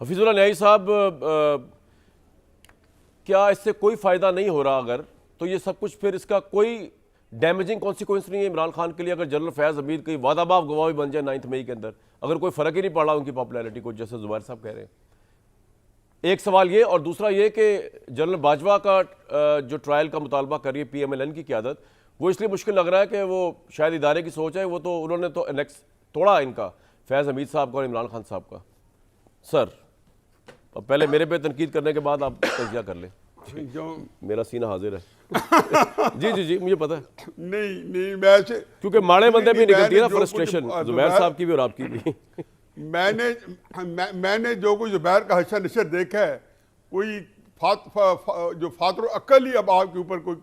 हफीजुल्लाह न्याई साहब, क्या इससे कोई फ़ायदा नहीं हो रहा अगर, तो ये सब कुछ फिर इसका कोई डैमेजिंग कॉन्सिक्वेंस नहीं है इमरान खान के लिए? अगर जनरल फैज़ हमीद कहीं वादाबाब गवाह भी बन जाए 9 मई के अंदर, अगर कोई फ़र्क ही नहीं पड़ा उनकी पॉपुलैरिटी को, जैसे जुबैर साहब कह रहे हैं। एक सवाल ये, और दूसरा ये कि जनरल बाजवा का जो ट्रायल का मुतालबा कर रही है PMLN की क़यादत, वो इसलिए मुश्किल लग रहा है कि वो शायद इदारे की सोच है, वो तो उन्होंने तो एनेक्स तोड़ा इनका, फैज़ हमीद साहब का और इमरान खान साहब का। सर, अब पहले मेरे पे तनकीद करने के बाद आप तजिया कर लें। जो मेरा सीना हाजिर है। जी जी जी, मुझे पता है। नहीं मैं क्योंकि माड़े बंदे भी निकलती है ना फ्रस्ट्रेशन, जुबैर साहब की भी और आपकी भी। मैंने जो कुछ जुबैर का हशर नशर देखा है, कोई जो फातुर अक्ल ही अब आपके ऊपर कोई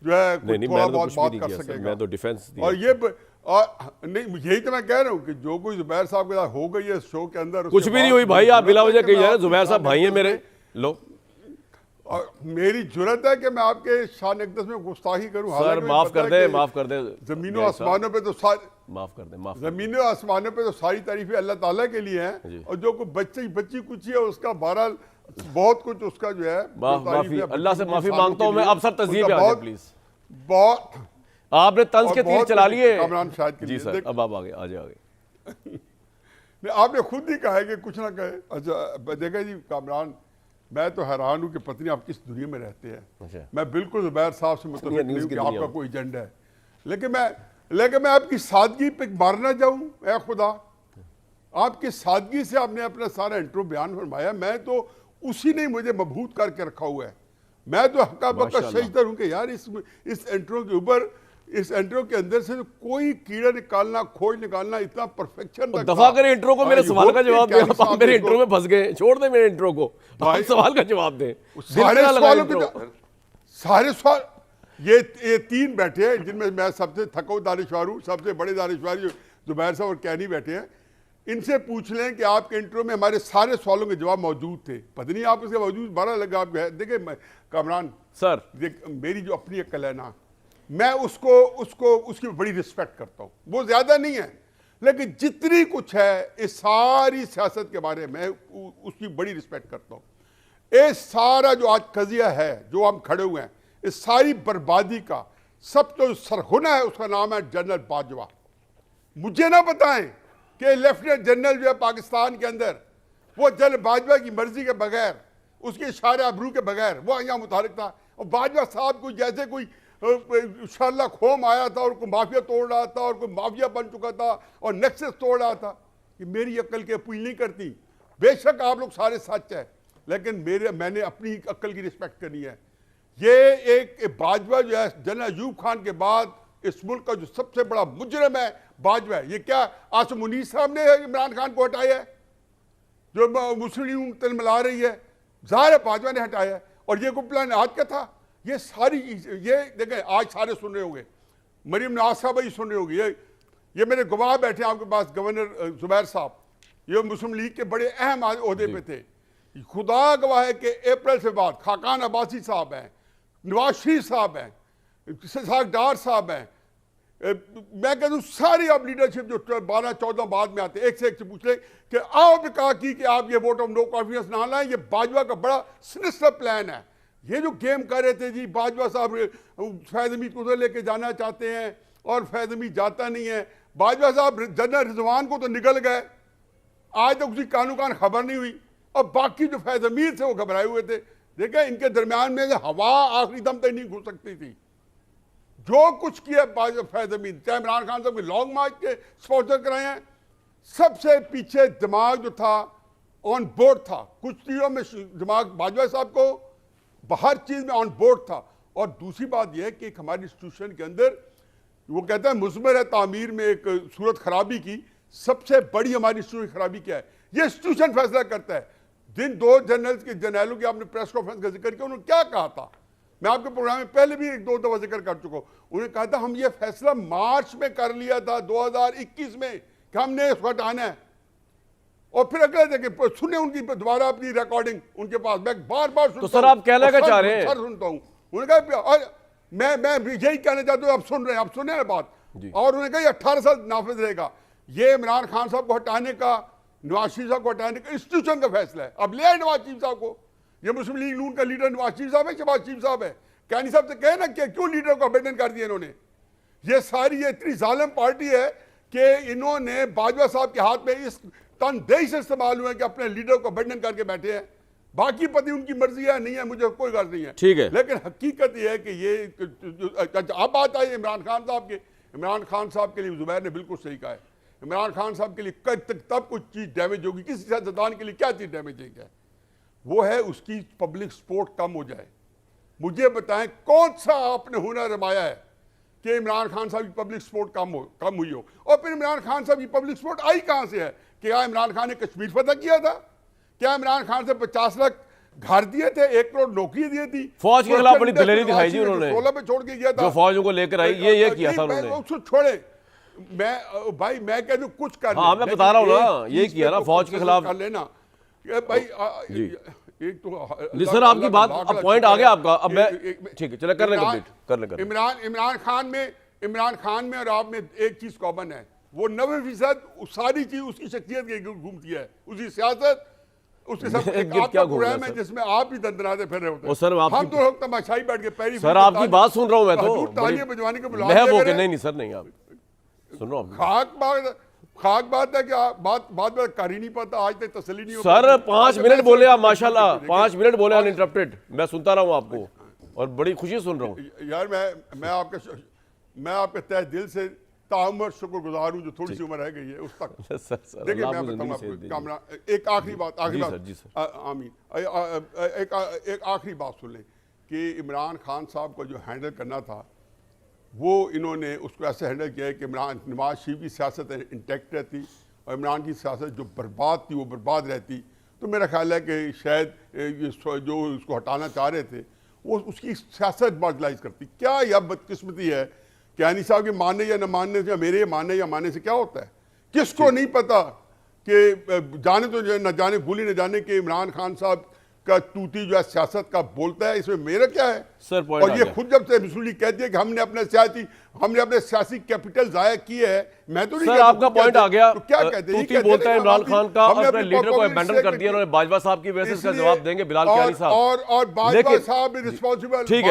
जो है नहीं, थोड़ा मैंने तो बहुत कुछ भी बात नहीं कर किया सर, सकेगा। मैं तो डिफेंस दिया। और ये नहीं, यही तो मैं कह रहा हूँ कि जो कुछ जुबैर साहब के साथ हो गई है शो के अंदर, कुछ भी नहीं हुई भाई, आप बिला वजह कही जा रहे हैं जुबैर साहब भाई है मेरे। लो, और मेरी जुर्रत है कि मैं आपके शान अक़दस में गुस्ताखी करूं। सर माफ कर दे, माफ कर दे। जमीनों आसमानों पे तो माफ कर दे, माफ। जमीनों आसमानों पे तो सारी तारीफें अल्लाह ताला के लिए हैं, और जो कोई बच्ची कुछ है उसका बहरहाल बहुत कुछ उसका जो है माफी, अल्लाह से माफी मांगता हूं मैं। अब सर तज़िये पे आ जाए प्लीज। बहुत आपने तंज के तीर चला लिए कामरान शायद के जी सर। अब आप आगे आगे। आपने खुद ही कहा है कि कुछ ना कहे। अच्छा देखा जी कामरान, मैं तो हैरान हूँ कि पता नहीं आप किस दुनिया में रहते हैं। अच्छा। मैं बिल्कुल जुबैर साहब से मुतफ़िक़ नहीं हूँ कि आपका कोई एजेंडा है, लेकिन मैं आपकी सादगी पे मारना जाऊँ। ऐ खुदा, आपकी सादगी से आपने अपना सारा इंट्रो बयान फरमाया, मैं तो उसी ने मुझे मबहूत करके रखा हुआ है। मैं तो हक्का बक्का सजदा हूँ कि यार इस इंट्रो के ऊपर, इस इंट्रो के अंदर से तो कोई कीड़ा निकालना, खोज निकालना, इतना परफेक्शन दफा करें इंट्रो को। मेरे सवाल का जवाब दें। आप मेरे इंट्रो में फंस गए, छोड़ दें मेरे इंट्रो को, आप सवाल का जवाब दें। सारे सवाल ये तीन बैठे हैं जिनमें मैं सबसे थको दानिशवार हूँ, सबसे बड़े दानिशवार जुबैर साहब और कैनी बैठे हैं। इनसे पूछ लें कि आपके इंट्रो में हमारे सारे सवालों के जवाब मौजूद थे। पता नहीं आप इसके बावजूद बड़ा लगा आप देखिए कामरान सर, मेरी जो अपनी अक्ल है ना, मैं उसकी बड़ी रिस्पेक्ट करता हूँ। वो ज्यादा नहीं है, लेकिन जितनी कुछ है इस सारी सियासत के बारे में उसकी बड़ी रिस्पेक्ट करता हूँ। ये सारा जो आज कजिया है, जो हम खड़े हुए हैं, इस सारी बर्बादी का सब तो सरगुना है, उसका नाम है जनरल बाजवा। मुझे ना बताएं कि लेफ्टिनेंट जनरल जो है पाकिस्तान के अंदर, वो जनरल बाजवा की मर्जी के बगैर, उसके इशारे अबरू के बगैर वो यहाँ मुतालिक था। और बाजवा साहब को जैसे कोई शाला खोम आया था और कोई माफिया तोड़ रहा था और कोई माफिया बन चुका था और नेक्सस तोड़ रहा था। कि मेरी अक्ल की अपील नहीं करती। बेशक आप लोग सारे सच है, लेकिन मैंने अपनी अक्ल की रिस्पेक्ट करनी है। ये एक बाजवा जो है, जनरल अयूब खान के बाद इस मुल्क का जो सबसे बड़ा मुजरिम है बाजवा है। ये क्या आसिम मुनीर साहब ने इमरान खान को हटाया है, जो मुस्लिम लीग तलमला रही है? ज़ाहिर है बाजवा ने हटाया है। और ये कोई प्लान आज का था? ये सारी ये देखें, आज सारे सुन रहे होंगे, मरीम नवाज साहब ही सुन रहे होंगे, ये मेरे गवाह बैठे आपके पास, गवर्नर जुबैर साहब, ये मुस्लिम लीग के बड़े अहम ओहदे पे थे। खुदा गवाह है कि अप्रैल से बाद खाकान अब्बासी साहब हैं, नवाज शरीफ साहब हैं, इसहाक डार साहब हैं, मैं कहता हूँ सारी अब लीडरशिप जो 12-14 बाद में आते, एक से पूछ लें कि आपने कहा कि आप ये वोट ऑफ नो कॉन्फिडेंस ना लाएं। ये बाजवा का बड़ा सिनिस्टर प्लान है। ये जो गेम कर रहे थे जी, बाजवा साहब फैज़ हमीद को उधर लेके जाना चाहते हैं और फैज़ हमीद जाता नहीं है। बाजवा साहब जनरल रिजवान को तो निकल गए, आज तक उसकी कानून खबर नहीं हुई, और बाकी जो फैज़ हमीद से वो घबराए हुए थे। देखें, इनके दरमियान में हवा आखिरी दम तक नहीं घुस सकती थी। जो कुछ किया फैज़ हमीद, चाहे इमरान खान साहब के लॉन्ग मार्च के स्पॉन्सर कराए हैं, सबसे पीछे दिमाग जो था ऑन बोर्ड था। कुछ चीज़ों में दिमाग बाजवा साहब को हर चीज़ में ऑन बोर्ड था। और दूसरी बात यह है कि एक हमारी इंस्टीट्यूशन के अंदर वो कहता है मुज़मर है तामीर में एक सूरत खराबी की। सबसे बड़ी हमारी इंस्टीट्यूशन खराबी क्या है? ये इंस्टीट्यूशन फैसला करता है। जिन दो जनरलों की आपने प्रेस कॉन्फ्रेंस का जिक्र किया, उन्होंने क्या कहा था? मैं आपके प्रोग्राम में पहले भी 1-2 दफा जिक्र कर चुका हूं। उन्होंने कहा था हम ये फैसला मार्च में कर लिया था 2021 में कि हमने इसको हटाना है। और फिर अगले देखें सुने उनकी दोबारा अपनी रिकॉर्डिंग उनके पास, मैं बार बार सुनता हूं। तो सर आप कहना क्या चाह रहे हैं? सर सुनता हूं। उन्होंने कहा मैं यही कहना चाहता हूं, आप सुन रहे हैं, आप सुने ना बात। और उन्होंने कहा 18 साल नाफिज रहेगा। ये इमरान खान साहब को हटाने का नवाज शरीफ साहब को हटाने का इंस्टीट्यूशन का फैसला है। अब ले आए नवाज शरीफ साहब को। ये मुस्लिम लीग नून का लीडर नवाज शरीफ साहब है, शहबाज शरीफ साहब है। कैनी साहब से कहे ना कि क्यों लीडर को अबेंडन कर दिया इन्होंने। ये सारी ये इतनी जालिम पार्टी है कि इन्होंने बाजवा साहब के हाथ में इस तनदेही से इस्तेमाल हुए कि अपने लीडर को अबेंडन करके बैठे हैं। बाकी पति उनकी मर्जी है, नहीं है, मुझे कोई गर्ज नहीं है, ठीक है। लेकिन हकीकत यह है कि ये अब बात आई इमरान खान साहब के। इमरान खान साहब के लिए जुबैर ने बिल्कुल सही कहा है। इमरान खान साहब के लिए तब कुछ चीज़ डैमेज होगी, किसी सियासतदान के लिए क्या चीज़ डैमेज है, वो है उसकी पब्लिक सपोर्ट कम हो जाए। मुझे बताएं कौन सा आपने हुनर रमाया है कि इमरान खान साहब की पब्लिक सपोर्ट कम हुई हो। और फिर इमरान खान साहब की पब्लिक सपोर्ट आई कहाँ से है? क्या इमरान खान ने कश्मीर फतह किया था? क्या इमरान खान से 50 लाख घर दिए थे, 1 करोड़ नौकरी दी थी? फौज के खिलाफ बड़ी दिलेरी दिखाई थी उन्होंने, 16 पे छोड़ के गया था, जो फौजों को लेकर आई, ये किया था उन्होंने। उसको छोड़े, मैं कह दूं कुछ कर, हाँ, मैं बता रहा हूँ ना, ये किया ना फौज के खिलाफ कर लेना भाई। एक तो सर आपकी बात, अब पॉइंट आ गया आपका। अब मैं ठीक है, चले कर ले कंप्लीट कर ले। इमरान खान में और आप में एक चीज कॉमन है, वो 90% सारी चीज उसकी शख्सियत की घूमती है, उसकी सियासत, उसके साथ एक आपका प्रोग्राम है जिसमें आप भी दंदनाते फिर रहे होते हैं। हम तो लोग तमाशाई बैठ के पैरी, सर आपकी बात सुन रहा हूं मैं तो, तालियां बजवाने के बुला नहीं सर नहीं, आप सुन रहा हूं। खाक बात है कि बात कर ही नहीं पाता, आज तक तसल्ली नहीं हो। सर 5 मिनट बोले आप, माशाल्लाह 5 मिनट बोले अनइंटरप्टेड, मैं सुनता रहा हूं आपको और बड़ी खुशी सुन रहा हूं। यार मैं आपके तहे दिल से ताउम्र शुक्रगुजार हूं जो थोड़ी सी उम्र रह गई है उस तक। देखिए मैं बताऊं आपको कामरान, एक आखिरी बात आमीन, एक आखिरी बात सुन लें कि इमरान खान साहब को जो हैंडल करना था वो इन्होंने उसको ऐसे हैंडल किया है कि नवाज शरीफ की सियासत इंटैक्ट रहती और इमरान की सियासत जो बर्बाद थी वो बर्बाद रहती। तो मेरा ख्याल है कि शायद जो उसको हटाना चाह रहे थे वो उसकी सियासत मार्जिनलाइज करती। क्या यह बदकिस्मती है कैनी साहब के मानने या न मानने से, मेरे मानने या मानने से क्या होता है? किसको नहीं पता कि जाने तो न जाने भूली न जाने कि इमरान खान साहब का तूती जो है सियासत का बोलता है, इसमें मेरा क्या है सर? और ये खुद जब से मिसूली कहती है कि हमने अपने सियासी कैपिटल जाया किए है, मैं तो नहीं सर आपका पॉइंट आ गया। तो क्या कहते हैं? तूती बोलता है इमरान खान का और अपने लीडर को अबैंडन कर दिया उन्होंने। बाजवा साहब की वजह से इसका जवाब देंगे बिलाल कियानी साहब, और बाजवा साहब रिस्पांसिबल।